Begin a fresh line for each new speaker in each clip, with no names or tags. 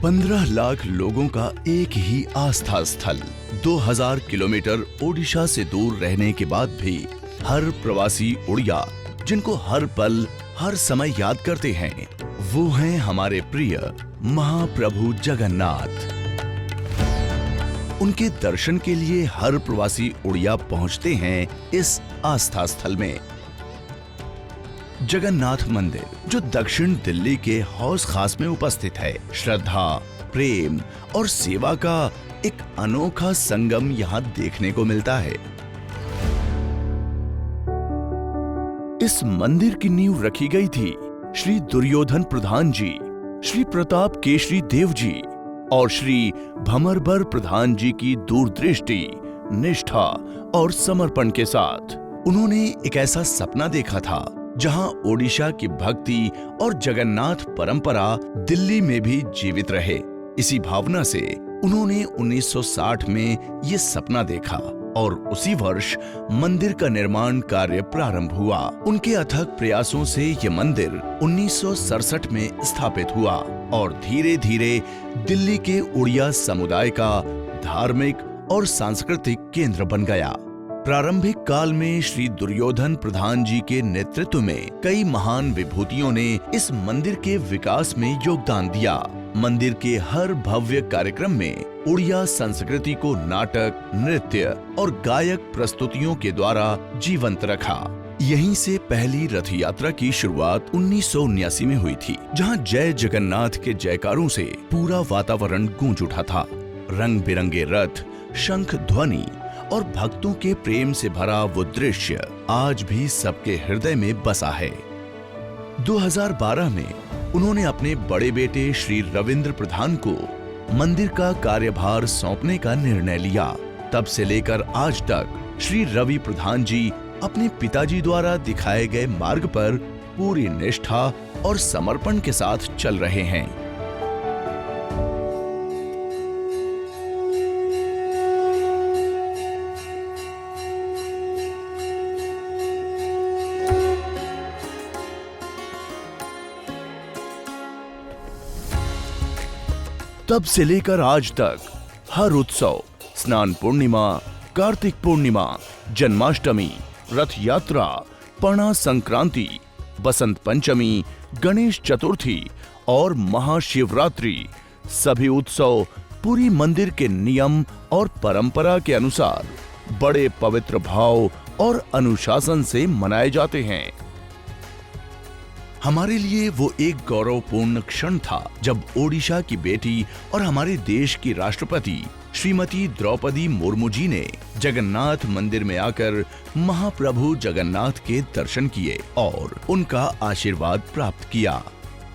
15 लाख लोगों का एक ही आस्था स्थल। 2000 किलोमीटर ओडिशा से दूर रहने के बाद भी हर प्रवासी उड़िया जिनको हर पल हर समय याद करते हैं, वो हैं हमारे प्रिय महाप्रभु जगन्नाथ। उनके दर्शन के लिए हर प्रवासी उड़िया पहुंचते हैं इस आस्था स्थल में। जगन्नाथ मंदिर, जो दक्षिण दिल्ली के हौस खास में उपस्थित है, श्रद्धा, प्रेम और सेवा का एक अनोखा संगम यहाँ देखने को मिलता है। इस मंदिर की नींव रखी गई थी श्री दुर्योधन प्रधान जी, श्री प्रताप केशरी देव जी और श्री भमरबर प्रधान जी की दूरदृष्टि, निष्ठा और समर्पण के साथ। उन्होंने एक ऐसा सपना देखा था जहां ओडिशा की भक्ति और जगन्नाथ परंपरा दिल्ली में भी जीवित रहे। इसी भावना से उन्होंने 1960 में ये सपना देखा और उसी वर्ष मंदिर का निर्माण कार्य प्रारंभ हुआ। उनके अथक प्रयासों से ये मंदिर 1967 में स्थापित हुआ और धीरे धीरे दिल्ली के उड़िया समुदाय का धार्मिक और सांस्कृतिक केंद्र बन गया। प्रारंभिक काल में श्री दुर्योधन प्रधान जी के नेतृत्व में कई महान विभूतियों ने इस मंदिर के विकास में योगदान दिया। मंदिर के हर भव्य कार्यक्रम में उड़िया संस्कृति को नाटक, नृत्य और गायक प्रस्तुतियों के द्वारा जीवंत रखा। यहीं से पहली रथ यात्रा की शुरुआत 1979 में हुई थी, जहां जय जगन्नाथ के जयकारों से पूरा वातावरण गूंज उठा था। रंग बिरंगे रथ, शंख ध्वनि और भक्तों के प्रेम से भरा वो दृश्य आज भी सबके हृदय में बसा है। 2012 में उन्होंने अपने बड़े बेटे श्री रविंद्र प्रधान को मंदिर का कार्यभार सौंपने का निर्णय लिया। तब से लेकर आज तक श्री रवि प्रधान जी अपने पिताजी द्वारा दिखाए गए मार्ग पर पूरी निष्ठा और समर्पण के साथ चल रहे हैं। तब से लेकर आज तक हर उत्सव, स्नान पूर्णिमा, कार्तिक पूर्णिमा, जन्माष्टमी, रथ यात्रा, पणा संक्रांति, बसंत पंचमी, गणेश चतुर्थी और महाशिवरात्रि, सभी उत्सव पूरी मंदिर के नियम और परंपरा के अनुसार बड़े पवित्र भाव और अनुशासन से मनाए जाते हैं। हमारे लिए वो एक गौरवपूर्ण क्षण था जब ओडिशा की बेटी और हमारे देश की राष्ट्रपति श्रीमती द्रौपदी मुर्मू जी ने जगन्नाथ मंदिर में आकर महाप्रभु जगन्नाथ के दर्शन किए और उनका आशीर्वाद प्राप्त किया।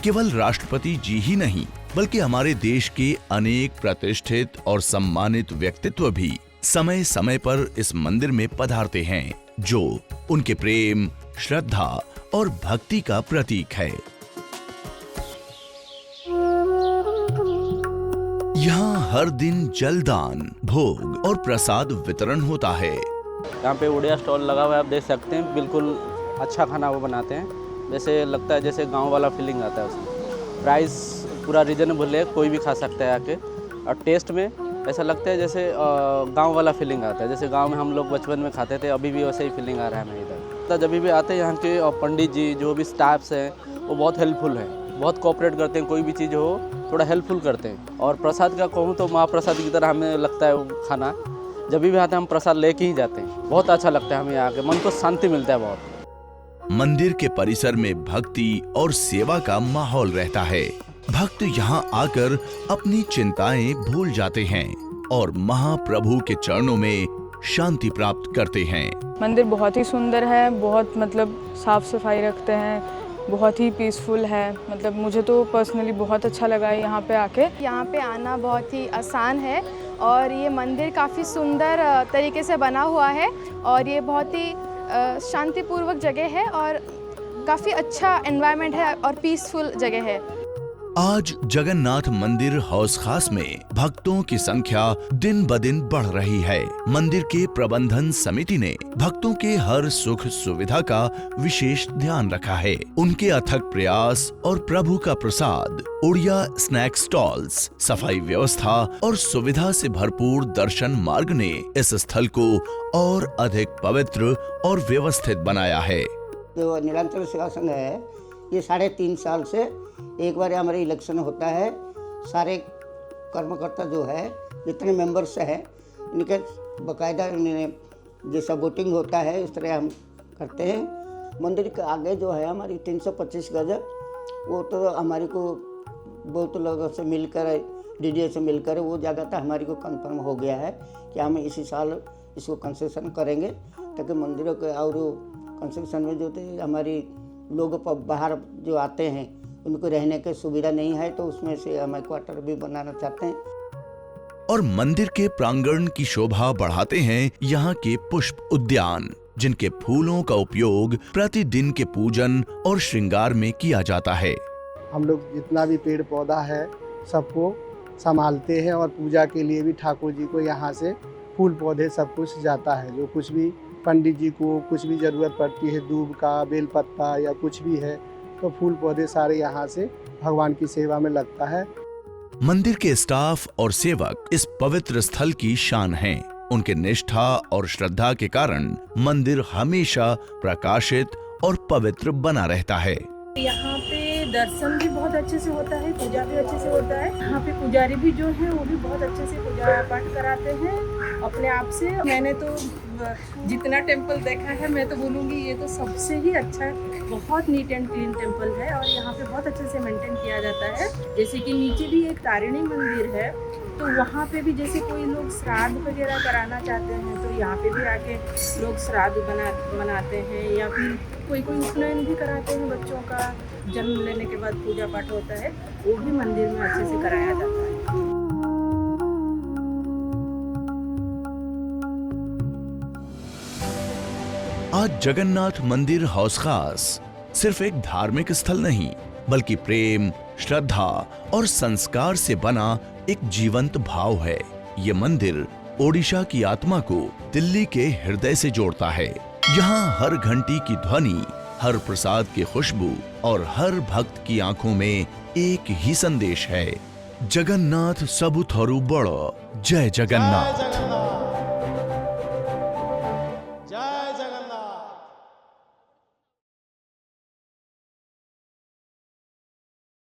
केवल राष्ट्रपति जी ही नहीं, बल्कि हमारे देश के अनेक प्रतिष्ठित और सम्मानित व्यक्तित्व भी समय समय पर इस मंदिर में पधारते हैं, जो उनके प्रेम, श्रद्धा और भक्ति का प्रतीक है। यहाँ हर दिन जलदान, भोग और प्रसाद वितरण होता है।
यहाँ पे उड़िया स्टॉल लगा हुआ है, आप देख सकते हैं। बिल्कुल अच्छा खाना वो बनाते हैं, जैसे लगता है जैसे गांव वाला फीलिंग आता है उसमें। प्राइस पूरा रीजनेबल है, कोई भी खा सकता है आके। और टेस्ट में ऐसा लगता है जैसे गांव वाला फीलिंग आता है, जैसे गांव में हम लोग बचपन में खाते थे, अभी भी वैसे ही फीलिंग आ रहा है हमें इधर। तो जब भी आते हैं यहाँ के पंडित जी, जो भी स्टाफ्स हैं, वो बहुत हेल्पफुल हैं, बहुत कोऑपरेट करते हैं। कोई भी चीज़ हो थोड़ा हेल्पफुल करते हैं। और प्रसाद का कहूँ तो महाप्रसाद की तरह हमें लगता है वो खाना। जब भी आते हैं हम प्रसाद लेके ही जाते हैं। बहुत अच्छा लगता है हमें यहाँ के, मन को शांति मिलता है बहुत।
मंदिर के परिसर में भक्ति और सेवा का माहौल रहता है। भक्त यहाँ आकर अपनी चिंताएं भूल जाते हैं और महाप्रभु के चरणों में शांति प्राप्त करते हैं।
मंदिर बहुत ही सुंदर है, बहुत साफ सफाई रखते हैं, बहुत ही पीसफुल है। मुझे तो पर्सनली बहुत अच्छा लगा है यहाँ पे आके।
यहाँ पे आना बहुत ही आसान है और ये मंदिर काफ़ी सुंदर तरीके से बना हुआ है और ये बहुत ही शांतिपूर्वक जगह है और काफ़ी अच्छा एनवायरनमेंट है और पीसफुल जगह है।
आज जगन्नाथ मंदिर हौस खास में भक्तों की संख्या दिन ब दिन बढ़ रही है। मंदिर के प्रबंधन समिति ने भक्तों के हर सुख सुविधा का विशेष ध्यान रखा है। उनके अथक प्रयास और प्रभु का प्रसाद, उड़िया स्नैक स्टॉल्स, सफाई व्यवस्था और सुविधा से भरपूर दर्शन मार्ग ने इस स्थल को और अधिक पवित्र और व्यवस्थित बनाया है।
जो नीलांचल सेवा संघ है, ये 3.5 साल से एक बार हमारे इलेक्शन होता है। सारे कर्मकर्ता जो है, जितने मेंबर्स हैं, इनके बाकायदा जैसा वोटिंग होता है इस तरह हम करते हैं। मंदिर के आगे जो है हमारी 325 गज, वो तो हमारी को बहुत लोगों से मिलकर, डीडीए से मिलकर वो जगह तो हमारी को कंफर्म हो गया है कि हम इसी साल इसको कंसेशन करेंगे, ताकि मंदिरों के और कंस्ट्रक्शन में जो थे हमारी लोग बाहर जो आते हैं उनको रहने की सुविधा नहीं है, तो उसमें से हम क्वार्टर भी बनाना चाहते हैं।
और मंदिर के प्रांगण की शोभा बढ़ाते हैं यहाँ के पुष्प उद्यान, जिनके फूलों का उपयोग प्रतिदिन के पूजन और श्रृंगार में किया जाता है।
हम लोग जितना भी पेड़ पौधा है सबको संभालते हैं और पूजा के लिए भी ठाकुर जी को यहाँ से फूल पौधे सब कुछ जाता है। जो कुछ भी पंडित जी को कुछ भी ज़रूरत पड़ती है, दूब का, बेल पत्ता या कुछ भी है, तो फूल पौधे सारे यहाँ से भगवान की सेवा में लगता है।
मंदिर के स्टाफ और सेवक इस पवित्र स्थल की शान हैं। उनके निष्ठा और श्रद्धा के कारण मंदिर हमेशा प्रकाशित और पवित्र बना रहता है।
यहाँ पे दर्शन भी बहुत अच्छे से होता है, पूजा भी अच्छे से होता है। यहाँ पे पुजारी भी जो है वो भी बहुत अच्छे से पूजा पाठ कराते हैं अपने आप से। मैंने तो जितना टेम्पल देखा है, मैं तो बोलूँगी ये तो सबसे ही अच्छा, बहुत नीट एंड क्लीन टेम्पल है और यहाँ पे बहुत अच्छे से मेंटेन किया जाता है। जैसे कि नीचे भी एक तारिणी मंदिर है, तो वहाँ पे भी जैसे कोई लोग श्राद्ध वगैरह कराना चाहते हैं तो यहाँ पे भी आके लोग श्राद्ध मनाते हैं, या फिर कोई उपनयन भी कराते हैं, बच्चों का जन्म लेने के बाद पूजा पाठ होता है, वो भी मंदिर में अच्छे से कराया जाता है।
आज जगन्नाथ मंदिर हौस खास सिर्फ एक धार्मिक स्थल नहीं, बल्कि प्रेम, श्रद्धा और संस्कार से बना एक जीवंत भाव है। ये मंदिर ओडिशा की आत्मा को दिल्ली के हृदय से जोड़ता है। यहाँ हर घंटी की ध्वनि, हर प्रसाद की खुशबू और हर भक्त की आंखों में एक ही संदेश है, जगन्नाथ सबुथरु बड़ो, जय जगन्नाथ।